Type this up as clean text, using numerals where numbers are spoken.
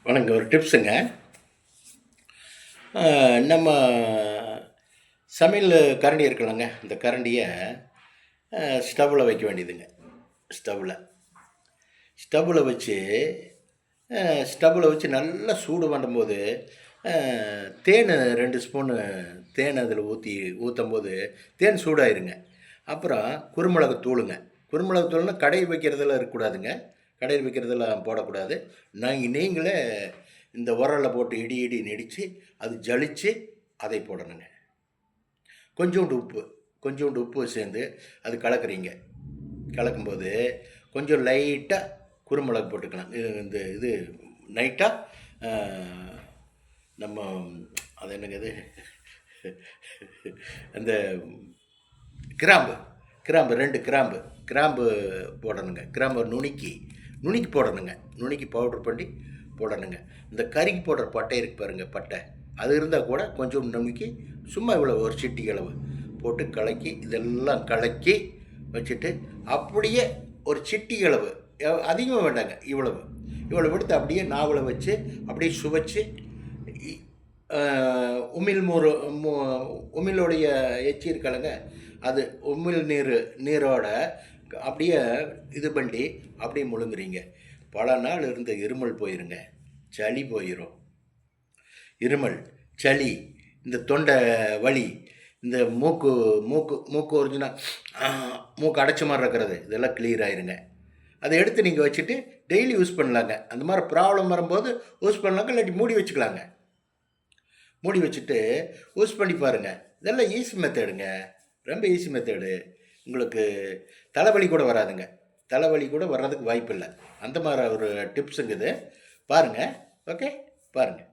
வணக்கம். ஒரு டிப்ஸுங்க. நம்ம சமையல் கரண்டி இருக்குல்லங்க, இந்த கரண்டிய ஸ்டவ்வில் வைக்க வேண்டியதுங்க. ஸ்டவ்வில் ஸ்டவ்வில் வச்சு ஸ்டவ்வில் வச்சு நல்லா சூடு பண்ணும்போது தேன் 2 ஸ்பூனு தேன் அதில் ஊற்றும்போது தேன் சூடாயிருங்க. அப்புறம் குருமிளகு தூளுங்க. குருமிளகு தூள்னா கடையில் வைக்கிறதெல்லாம் இருக்கக்கூடாதுங்க. கடையில் வைக்கிறதெல்லாம் போடக்கூடாது. நீங்களே இந்த உரலில் போட்டு இடி இடின்னு இடித்து அது ஜலித்து அதை போடணுங்க. கொஞ்சோண்டு உப்பு சேர்ந்து அது கலக்குறீங்க. கலக்கும்போது கொஞ்சம் லைட்டாக குருமிளகு போட்டுக்கலாம். இது நைட்டாக நம்ம அது என்னங்க இது அந்த கிராம்பு 2 கிராம்பு போடணுங்க. கிராம்பு நுணுக்கி போடணுங்க. நுணுக்கி பவுட்ரு பண்ணி போடணுங்க. இந்த கறிக்கு போடுற பட்டை இருக்குது பாருங்கள், பட்டை அது இருந்தால் கூட கொஞ்சம் நுணுக்கி சும்மா இவ்வளோ ஒரு சிட்டிக்கு அளவு போட்டு இதெல்லாம் கலக்கி வச்சுட்டு அப்படியே ஒரு சிட்டி அளவு, அதிகமாக வேண்டாங்க, இவ்வளோ எடுத்து அப்படியே நாவலை வச்சு அப்படியே சுவைச்சு உமிழோடைய எச்சி இருக்கலைங்க, அது உமிழ் நீரோட அப்படியே இது பண்ணி அப்படியே முழுங்குறீங்க. பல நாள் இருந்த இருமல் போயிருங்க. சளி போயிடும். சளி, இந்த தொண்டை வலி, இந்த மூக்கு ஒரிஜினா மூக்கு அடைச்ச மாதிரி இருக்கிறது, இதெல்லாம் கிளியர் ஆயிருங்க. அதை எடுத்து நீங்கள் வச்சுட்டு டெய்லி யூஸ் பண்ணலாங்க. அந்த மாதிரி ப்ராப்ளம் வரும்போது யூஸ் பண்ணலாங்க. இல்லாட்டி மூடி வச்சுக்கலாங்க. மூடி வச்சுட்டு யூஸ் பண்ணி பாருங்கள். இதெல்லாம் ஈஸி மெத்தடுங்க, ரொம்ப ஈஸி மெத்தடு. உங்களுக்கு தலைவலி கூட வராதுங்க. தலைவலி கூட வர்றதுக்கு வாய்ப்பு இல்லை. அந்த மாதிரி ஒரு டிப்ஸுங்க இது. பாருங்கள். ஓகே, பாருங்கள்.